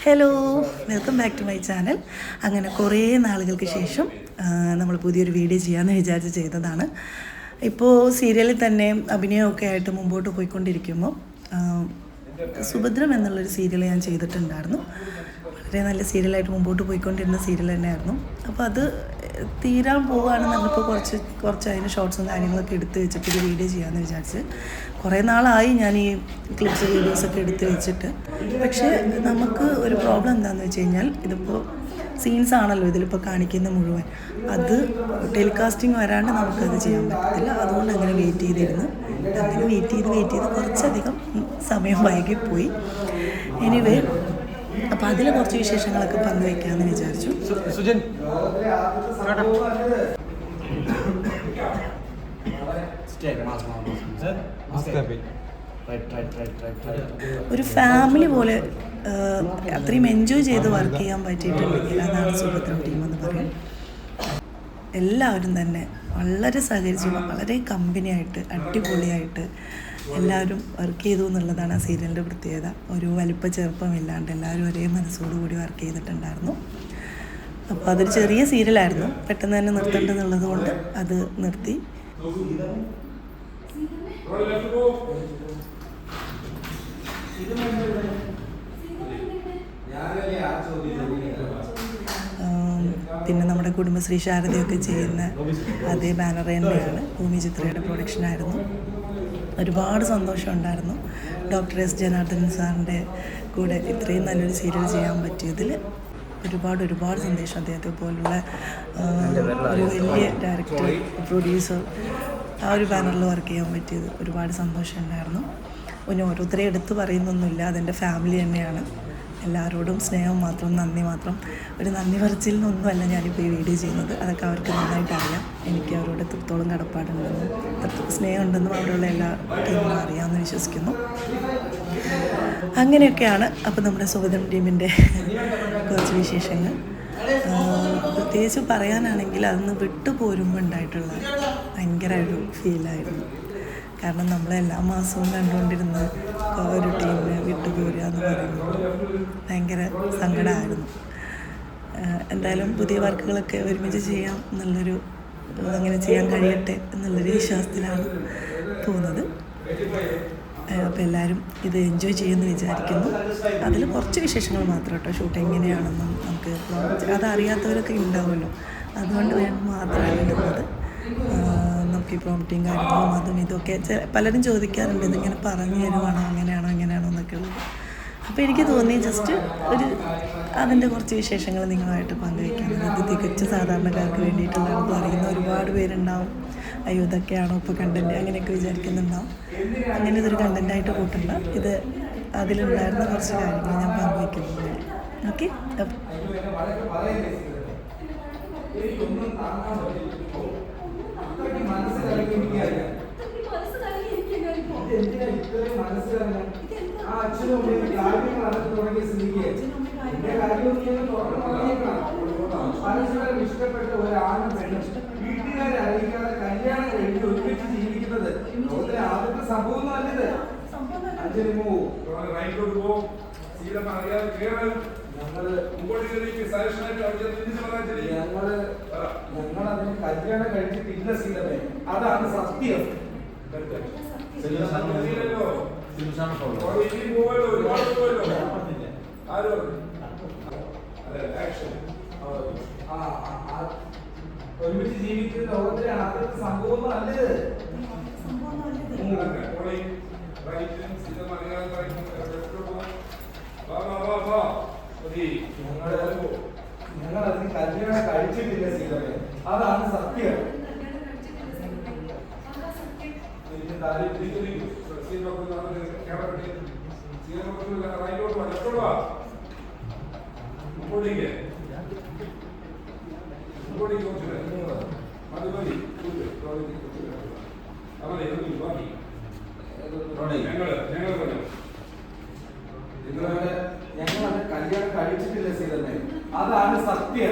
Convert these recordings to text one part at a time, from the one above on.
Hello, welcome back to my channel. അങ്ങനെ കുറേ നാളുകൾക്ക് ശേഷം നമ്മൾ പുതിയൊരു വീഡിയോ ചെയ്യാമെന്ന് വിചാരിച്ച് ചെയ്തതാണ്. ഇപ്പോൾ സീരിയലിൽ തന്നെ അഭിനയമൊക്കെ ആയിട്ട് മുമ്പോട്ട് പോയിക്കൊണ്ടിരിക്കുമ്പോൾ സുഭദ്രം എന്നുള്ളൊരു സീരിയൽ ഞാൻ ചെയ്തിട്ടുണ്ടായിരുന്നു. വളരെ നല്ല സീരിയലായിട്ട് മുമ്പോട്ട് പോയിക്കൊണ്ടിരുന്ന സീരിയൽ തന്നെയായിരുന്നു. അപ്പോൾ അത് തീരാൻ പോവുകയാണെന്ന് പറഞ്ഞപ്പോൾ കുറച്ച് അതിന് ഷോർട്സും കാര്യങ്ങളൊക്കെ എടുത്ത് വെച്ചിട്ട് ഒരു വീഡിയോ ചെയ്യാമെന്ന് വിചാരിച്ച് കുറേ നാളായി ഞാൻ ഈ ക്ലിപ്സ് വീഡിയോസൊക്കെ എടുത്ത് വെച്ചിട്ട്. പക്ഷേ നമുക്ക് ഒരു പ്രോബ്ലം എന്താണെന്ന് വെച്ച് കഴിഞ്ഞാൽ ഇതിപ്പോൾ സീൻസ് ആണല്ലോ ഇതിലിപ്പോൾ കാണിക്കുന്ന മുഴുവൻ, അത് ടെലികാസ്റ്റിംഗ് വരാണ്ട് നമുക്കത് ചെയ്യാൻ പറ്റത്തില്ല. അതുകൊണ്ട് അങ്ങനെ വെയിറ്റ് ചെയ്ത് കുറച്ചധികം സമയം വൈകിപ്പോയി. എനിവേ, അപ്പോൾ അതിൽ കുറച്ച് വിശേഷങ്ങളൊക്കെ പങ്കുവയ്ക്കാമെന്ന് വിചാരിച്ചു. ഒരു ഫാമിലി പോലെ അത്രയും എൻജോയ് ചെയ്ത് വർക്ക് ചെയ്യാൻ പറ്റിയിട്ടുണ്ടെങ്കിൽ അതാണ് സുഭദ്രം ടീം എന്ന് പറയും. എല്ലാവരും തന്നെ വളരെ സഹകരിച്ചു, വളരെ കമ്പനിയായിട്ട് അടിപൊളിയായിട്ട് എല്ലാവരും വർക്ക് ചെയ്തു എന്നുള്ളതാണ് ആ സീരിയലിൻ്റെ പ്രത്യേകത. ഒരു വലിപ്പ ചെറുപ്പമില്ലാണ്ട് എല്ലാവരും ഒരേ മനസ്സോടുകൂടി വർക്ക് ചെയ്തിട്ടുണ്ടായിരുന്നു. അപ്പോൾ അതൊരു ചെറിയ സീരിയലായിരുന്നു, പെട്ടെന്ന് തന്നെ നിർത്തേണ്ടതെന്നുള്ളത് കൊണ്ട് അത് നിർത്തി. പിന്നെ നമ്മുടെ കുടുംബശ്രീ ശാരദയൊക്കെ ചെയ്യുന്ന അതേ ബാനർ തന്നെയാണ്. ഭൂമി ചിത്രയുടെ പ്രൊഡക്ഷനായിരുന്നു. ഒരുപാട് സന്തോഷമുണ്ടായിരുന്നു ഡോക്ടർ എസ് ജനാർദ്ദനൻ സാറിൻ്റെ കൂടെ ഇത്രയും നല്ലൊരു സീരിയൽ ചെയ്യാൻ പറ്റിയതിൽ. ഒരുപാട് സന്തോഷം. അദ്ദേഹത്തെ പോലുള്ള ഒരു വലിയ ഡയറക്ടർ, പ്രൊഡ്യൂസർ ആ ഒരു ബാനറിൽ വർക്ക് ചെയ്യാൻ പറ്റിയത് ഒരുപാട് സന്തോഷമുണ്ടായിരുന്നു. പിന്നെ ഓരോരുത്തരെ എടുത്ത് പറയുന്നൊന്നുമില്ല, അതെൻ്റെ ഫാമിലി തന്നെയാണ്. എല്ലാവരോടും സ്നേഹം മാത്രം, നന്ദി മാത്രം. ഒരു നന്ദി പറച്ചിലിനൊന്നുമല്ല ഞാനിപ്പോൾ ഈ വീഡിയോ ചെയ്യുന്നത്. അതൊക്കെ അവർക്ക് നന്നായിട്ട് അറിയാം. എനിക്ക് അവരോട് എത്രത്തോളം കടപ്പാടുണ്ടെന്നും എത്രത്തോളം സ്നേഹമുണ്ടെന്നും അവിടെയുള്ള എല്ലാ ടീമിനും അറിയാമെന്ന് വിശ്വസിക്കുന്നു. അങ്ങനെയൊക്കെയാണ് അപ്പോൾ നമ്മുടെ സുഭദ്രം ടീമിൻ്റെ കുറച്ച് വിശേഷങ്ങൾ. പ്രത്യേകിച്ച് പറയാനാണെങ്കിൽ അതൊന്ന് വിട്ടു പോരുമ്പോൾ ഉണ്ടായിട്ടുള്ള ഭയങ്കര ഒരു ഫീലായിരുന്നു. കാരണം നമ്മളെല്ലാ മാസവും കണ്ടുകൊണ്ടിരുന്ന ഒരു ടീമിനെ വിട്ടുപോരുക എന്ന് പറയുന്നത് ഭയങ്കര സങ്കടമായിരുന്നു. എന്തായാലും പുതിയ വർക്കുകളൊക്കെ ഒരുമിച്ച് ചെയ്യാം എന്നുള്ളൊരു, അങ്ങനെ ചെയ്യാൻ കഴിയട്ടെ എന്നുള്ളൊരു വിശ്വാസത്തിലാണ് പോകുന്നത്. അപ്പോൾ എല്ലാവരും ഇത് എൻജോയ് ചെയ്യുമെന്ന് വിചാരിക്കുന്നു. അതിൽ കുറച്ച് വിശേഷങ്ങൾ മാത്രം കേട്ടോ. ഷൂട്ട് എങ്ങനെയാണെന്നും നമുക്ക് അതറിയാത്തവരൊക്കെ ഉണ്ടാവുമല്ലോ, അതുകൊണ്ട് മാത്രമാണ് ഇടുന്നത്. നമുക്ക് ഈ പ്രോംപ്റ്റിങ് കാര്യങ്ങളും അതും ഇതൊക്കെ പലരും ചോദിക്കാറുണ്ട്, ഇതിങ്ങനെ പറഞ്ഞു തരുവാണോ അങ്ങനെയാണോ എന്നൊക്കെ ഉള്ളത്. അപ്പോൾ എനിക്ക് തോന്നി ജസ്റ്റ് അതിൻ്റെ കുറച്ച് വിശേഷങ്ങൾ നിങ്ങളുമായിട്ട് പങ്കുവയ്ക്കുന്നത്. ഇത് തികച്ച സാധാരണക്കാർക്ക് വേണ്ടിയിട്ടുള്ളതെന്ന് പറയുന്ന ഒരുപാട് പേരുണ്ടാവും. അയ്യോ, ഇതൊക്കെയാണോ ഇപ്പോൾ കണ്ടൻറ്റ് അങ്ങനെയൊക്കെ വിചാരിക്കുന്നുണ്ടാവും. അങ്ങനെ ഇതൊരു കണ്ടൻറ്റായിട്ട് കൂട്ടണ്ട. ഇത് അതിലുണ്ടായിരുന്ന കുറച്ച് കാര്യങ്ങൾ ഞാൻ പങ്കുവയ്ക്കുന്നു. ഓക്കെ, ഇഷ്ടപ്പെട്ട ഒരാളും വീട്ടുകാരെ അറിയിക്കാതെ കല്യാണം കഴിഞ്ഞ് ഒരുമിച്ച് ജീവിക്കുന്നത് ആദ്യത്തെ സംഭവം അല്ലത്. ഞങ്ങളതിന് കല്യാണം കഴിച്ചിട്ടില്ല സീതമേ, അതാണ് സത്യം. ഒരുമിച്ച് ജീവിക്കുന്ന ലോകത്തിലെ ആദ്യത്തെ സംഭവം അല്ലത്. ഞങ്ങൾ അതിന് കല്യാണം കഴിച്ചിട്ടില്ല സീതമേ, അതാണ് സത്യം. ഞങ്ങളത് കല്യാണം കഴിച്ചിട്ടില്ല സീതമേ, അതാണ് സത്യം.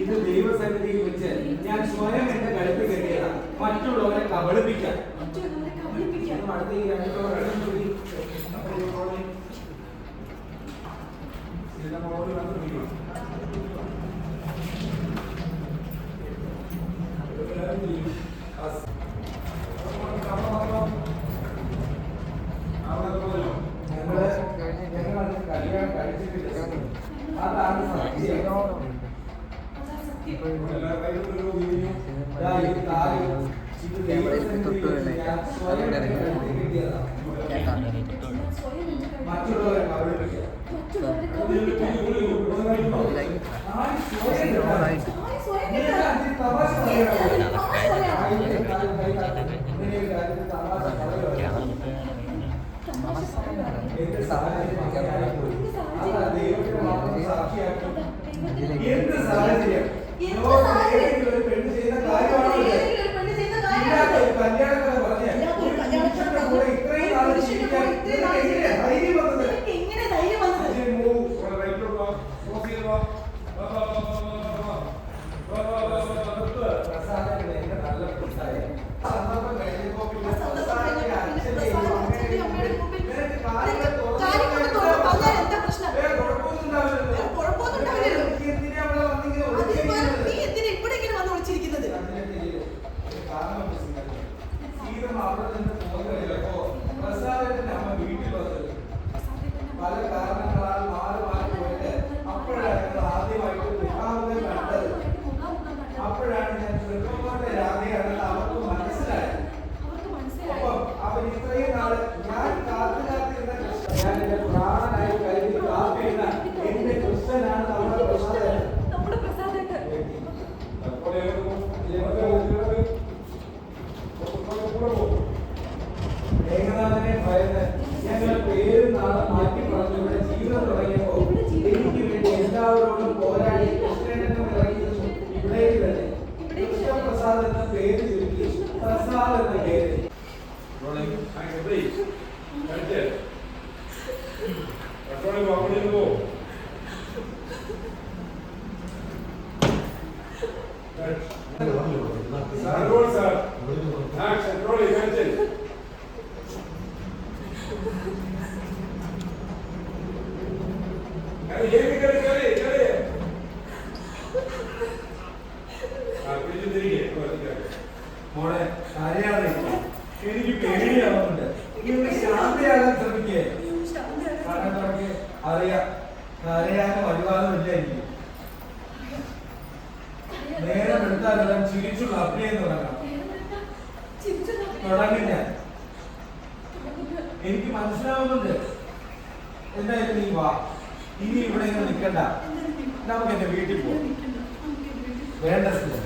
ഇത് ദൈവസന്നിധിയിൽ വെച്ച് ഞാൻ സ്വയം എന്റെ കഴുത്ത് കെട്ടിയതാണ്, മറ്റുള്ളവരെ കബളിപ്പിക്കാൻ. എനിക്ക് മനസ്സിലാവുന്നുണ്ട്. എന്തായാലും നീ വാ, ഇനി ഇവിടെ നിൽക്കണ്ട, നമുക്ക് എന്റെ വീട്ടിൽ പോകാം. വേണ്ട സ്ഥലം,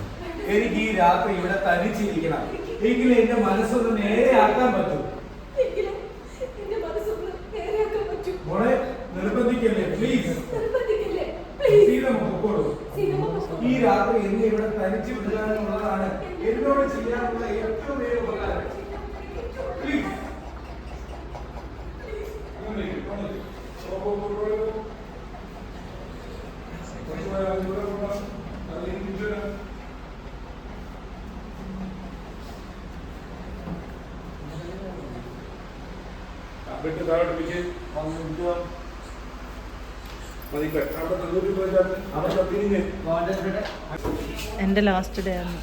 എനിക്ക് ഈ രാത്രി ഇവിടെ തനിച്ചിരിക്കണം. എങ്കിലും എന്റെ മനസ്സൊന്ന് നേരെയാക്കാൻ പറ്റും. മോളെ നിർബന്ധിക്കല്ലേ, പ്ലീസ്. ഈ രാത്രി എന്നെ ഇവിടെ തനിച്ചു വിടുക എന്നുള്ളതാണ് എന്നോട് ചെയ്യാനുള്ള ഏറ്റവും വലിയ ഉപകാരം. പ്ലീസ്. എന്റെ ലാസ്റ്റ് ഡേ ആണ്.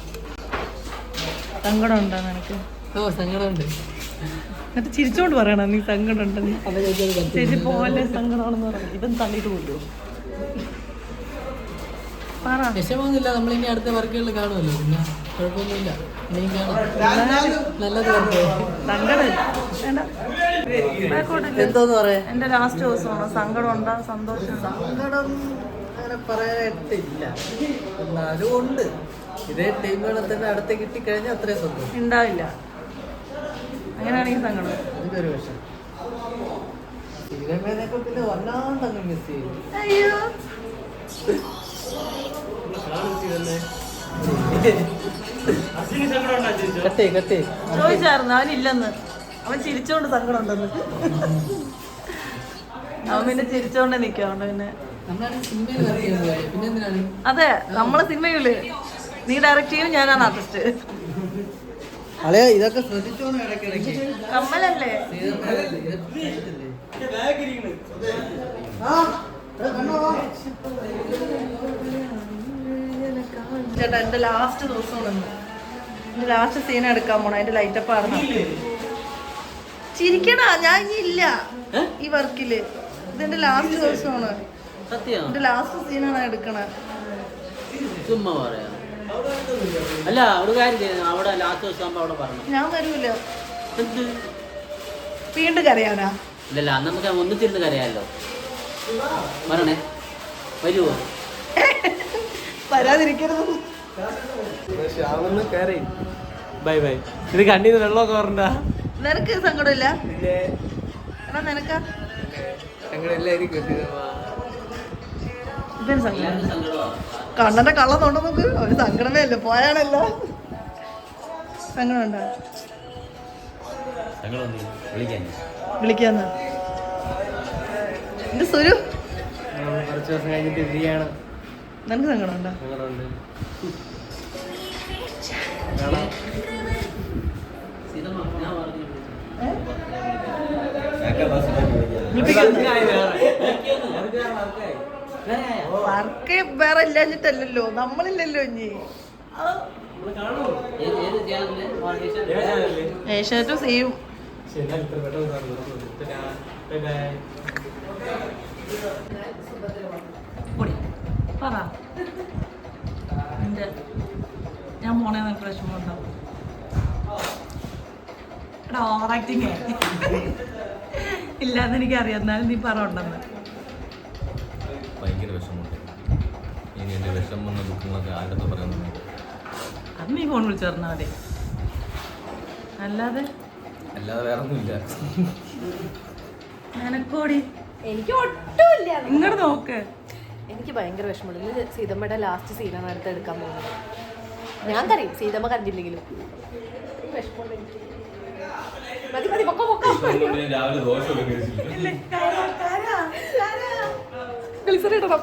സങ്കടം ഉണ്ടോ നിനക്ക്? സങ്കടമുണ്ട്. എന്നിട്ട് ചിരിച്ചോണ്ട് പറയണം നീ സങ്കടം ഉണ്ടെന്ന്. ചേച്ചി പോലെ സങ്കടമാണെന്ന് പറഞ്ഞു. ഇവൻ തള്ളിയിട്ട് പോലോ പറ. വിഷമമൊന്നുമില്ല, നമ്മളിനി അടുത്ത വർക്കുകളിൽ കാണുമല്ലോ, പിന്നെ കുഴപ്പമൊന്നുമില്ല. ഇനിയും കാണാം, നല്ലത് എന്തോന്ന് പറയാ. എന്റെ ലാസ്റ്റ് ദിവസമാണ്. സങ്കടം ഉണ്ടോ സന്തോഷം? സങ്കടം അങ്ങനെ പറയാനായിട്ടില്ല, എന്നാലും ഉണ്ട്. ഇതേ ടീമുകളെ തന്നെ അടുത്ത് കിട്ടിക്കഴിഞ്ഞാൽ അത്രയും സന്തോഷം ഉണ്ടാവില്ല. അങ്ങനെയാണെങ്കിൽ സങ്കടം. ഇതൊരു വിഷം. സിനിമേനൊക്കെ പിന്നെ വല്ലാണ്ട് അങ്ങ് മിസ് ചെയ്യും. അയ്യോ കട്ടേ ചോദിച്ചായിരുന്നു. അവനില്ലെന്ന്. അവൻ ചിരിച്ചോണ്ട് സങ്കടം ഉണ്ടെന്ന്. അവൻ പിന്നെ ചിരിച്ചോണ്ട് നിൽക്കാണ്ട്. പിന്നെ അതെ, നമ്മളെ സിനിമയില് നീ ഡയറക്റ്റ് ചെയ്യും, ഞാനാണ് ആർട്ടിസ്റ്റ്. അളേ ഇതൊക്കെ ശ്രദ്ധിച്ചോന്ന് ഇടയ്ക്കിടയ്ക്ക്. കമ്മലല്ലേ? ചേട്ടാ എന്റെ ലാസ്റ്റ് ദിവസമാണ് ഇന്ന്. എന്റെ ലാസ്റ്റ് സീൻ എടുക്കാൻ പോണ അതിന്റെ ലൈറ്റപ്പ് ആണ്. ചിരിക്കണ ഞാൻ ഇനി ഇല്ല ഈ വർക്കില്. ഇതെന്റെ ലാസ്റ്റ് ദിവസമാണ്. എന്റെ ലാസ്റ്റ് സീനാണ് എടുക്കണേ. ചുമ്മാ പറയാ. അല്ല ഒരു കാര്യം ചെയ്യാം, അവിടെ ലാസ്റ്റ് ദിവസം ആകുമ്പോ അവിടെ പറഞ്ഞു. ഞാൻ വരൂല. വീണ്ടും കരയാനാ? ഇല്ലല്ല, അന്ന് നമുക്ക് ഒന്നിച്ചിരുന്ന് കരയാലോ. വരണേ, വരുവോ? വരാതിരിക്കരുത്. Bye bye. ഇത് കണ്ണീന്ന് വെള്ളമൊക്കെ പറഞ്ഞ നിനക്ക് സങ്കടമില്ല? എടാ നിനക്കാ? ഇതൊരു സങ്കടം. കണ്ണന്റെ കള്ളന്നുണ്ടോ നോക്ക്. ഒരു സങ്കടമേ അല്ല, പോയാണല്ലോ. സങ്കടമുണ്ടോ? വിളിക്കാന്ന് എന്റെ സുരു. കുറച്ച് ദിവസം കഴിഞ്ഞിട്ട് ഫ്രീയാണ്. നിനക്ക് സങ്കടമുണ്ടോ? വർക്ക് വേറെ ഇല്ലാഞ്ഞിട്ടല്ലല്ലോ, നമ്മളില്ലല്ലോ ഇനി. ഏഷ്യാനെറ്റും ചെയ്യും. പറ ഞാൻ പോണേ നിനക്ക് വിഷമമുണ്ടോ? എടാ ഓവർ ആക്ടിങ് ഇല്ലാന്ന് എനിക്കറിയാം, എന്നാലും നീ പറ ഉണ്ടെന്ന്. ഭയങ്കര വിഷമമുണ്ട്. ഇനി എൻ്റെ വിഷമം വന്ന ദുഃഖങ്ങളൊക്കെ ആരുടെ പറയുന്നു? അത് നീ ഫോൺ വിളിച്ചു പറഞ്ഞാൽ മതി, അല്ലാതെ വേറെ ഒന്നുമില്ല. നിനക്കോടി എനിക്ക് ഒട്ടുമില്ല. ഇങ്ങോട്ട് നോക്ക്. എനിക്ക് ഭയങ്കര വിഷമമുണ്ട്. ഇന്ന് സീതമ്മയുടെ ലാസ്റ്റ് സീനാണ് അടുത്ത് എടുക്കാൻ പോകുന്നത്. ഞാൻ കറിയും, സീതമ്മ കറിഞ്ഞില്ലെങ്കിലും വിഷമമുണ്ട് എനിക്ക്. മതി മതി, പൊക്കോ പൊക്കോ. രാവിലെ ദോശയൊക്കെ കഴിച്ചില്ല. ഗ്ലിസറിൻ ഇടണം.